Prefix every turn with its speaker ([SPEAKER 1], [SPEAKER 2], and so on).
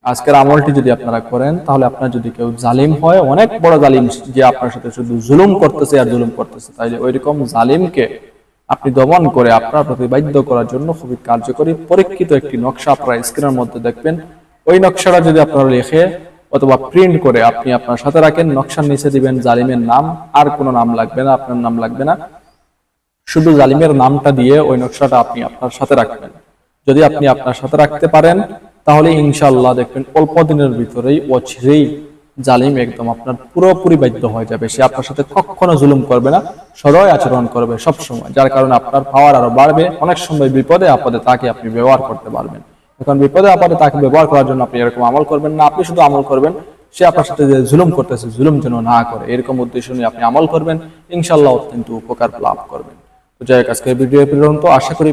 [SPEAKER 1] আজকের আমলটি যদি আপনারা করেন, তাহলে আপনার যদি কেউ জালিম হয়, অনেক বড় জালিম, যে আপনার সাথে শুধু জুলুম করতেছে আর জুলুম করতেছে, তাইলে ওইরকম জালিমকে আপনি দমন করে আপনার প্রতি বাধ্য করার জন্য খুবই কার্যকরী পরীক্ষিত একটি নকশা আপনারা স্ক্রিনের মধ্যে দেখবেন। ওই নকশাটা যদি আপনারা লিখে অথবা প্রিন্ট করে আপনি আপনার সাথে রাখেন, নকশার নিচে দিবেন জালিমের নাম, আর কোনো নাম লাগবে না, আপনার নাম লাগবে না, শুধু জালিমের নামটা দিয়ে ওই নকশাটা আপনি আপনার সাথে রাখবেন। যদি আপনি আপনার সাথে রাখতে পারেন, তাহলে ইনশাআল্লাহ দেখবেন অল্প দিনের ভিতরেই অচিরেই জালিম একদম আপনার পুরোপুরি বাধ্য হয়ে যাবে। সে আপনার সাথে কখনো জুলুম করবে না, সদয় আচরণ করবে সব সময়, যার কারণে আপনার পাওয়ার আরো বাড়বে। অনেক সময় বিপদে আপদে তাকে আপনি ব্যবহার করতে পারবেন। এখন বিপদে আপদে তাকে ব্যবহার করার জন্য আপনি এরকম আমল করবেন না, আপনি শুধু আমল করবেন সে আপনার সাথে যে জুলুম করতেছে, জুলুম যেন না করে, এরকম উদ্দেশ্য নিয়ে আপনি আমল করবেন। ইনশাআল্লাহ অত্যন্ত উপকার লাভ করবেন। তো যাই হোক, আজকের ভিডিও পর্যন্ত, আশা করি